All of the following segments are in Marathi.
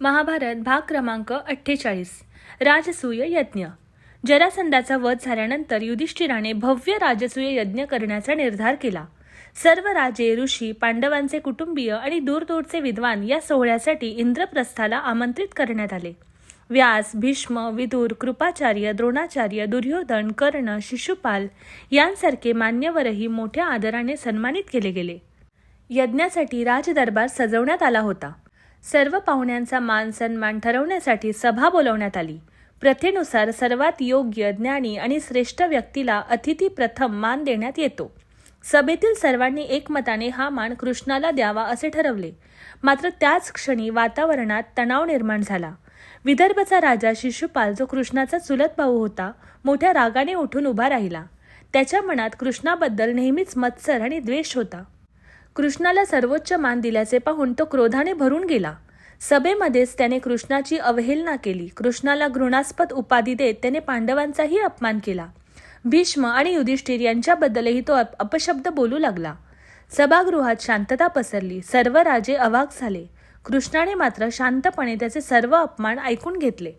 महाभारत भाग क्रमांक 48 राजसूय यज्ञ। जरासंधाचा वध झाल्यानंतर युधिष्ठिराने भव्य राजसूय यज्ञ करण्याचा निर्धार केला। सर्व राजे, ऋषी, पांडवांचे कुटुंबीय आणि दूरदूरचे विद्वान या सोहळ्यासाठी इंद्रप्रस्थाला आमंत्रित करण्यात आले। व्यास, भीष्म, विदुर, कृपाचार्य, द्रोणाचार्य, दुर्योधन, कर्ण, शिशुपाल यांसारखे मान्यवरही मोठ्या आदराने सन्मानित केले गेले। यज्ञासाठी राजदरबार सजवण्यात आला होता। सर्व पाहुण्यांचा मान सन्मान ठरवण्यासाठी सभा बोलवण्यात आली। प्रथेनुसार सर्वात योग्य, ज्ञानी आणि श्रेष्ठ व्यक्तीला अतिथी प्रथम मान देण्यात येतो। सभेतील सर्वांनी एकमताने हा मान कृष्णाला द्यावा असे ठरवले। मात्र त्याच क्षणी वातावरणात तणाव निर्माण झाला। विदर्भचा राजा शिशुपाल, जो कृष्णाचा चुलत भाऊ होता, मोठ्या रागाने उठून उभा राहिला। त्याच्या मनात कृष्णाबद्दल नेहमीच मत्सर आणि द्वेष होता। कृष्णाला सर्वोच्च मान दिल्याचे पाहून तो क्रोधाने भरून गेला। सभेमध्येच त्याने कृष्णाची अवहेलना केली। कृष्णाला घृणास्पद उपाधी देत त्याने पांडवांचाही अपमान केला। भीष्म आणि युधिष्ठिर यांच्याबद्दलही तो अपशब्द बोलू लागला। सभागृहात शांतता पसरली। सर्व राजे अवाक झाले। कृष्णाने मात्र शांतपणे त्याचे सर्व अपमान ऐकून घेतले।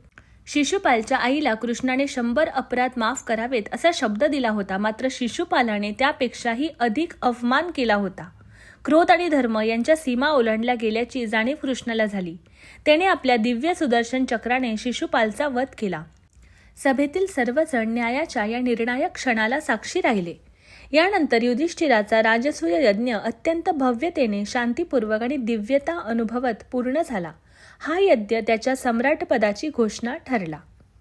शिशुपालच्या आईला कृष्णाने 100 अपराध माफ करावेत असा शब्द दिला होता, मात्र शिशुपालाने त्यापेक्षाही अधिक अवमान केला होता। क्रोध आणि धर्म यांच्या सीमा ओलांडल्या गेल्याची जाणीव कृष्णाला झाली। त्याने आपल्या दिव्य सुदर्शन चक्राने शिशुपालचा वध केला। सभेतील सर्वजण न्यायाच्या या निर्णायक क्षणाला साक्षी राहिले। यानंतर युधिष्ठिराचा राजसूय यज्ञ अत्यंत भव्यतेने, शांतीपूर्वक आणि दिव्यता अनुभवत पूर्ण झाला। हा यज्ञ त्याच्या सम्राटपदाची घोषणा ठरला।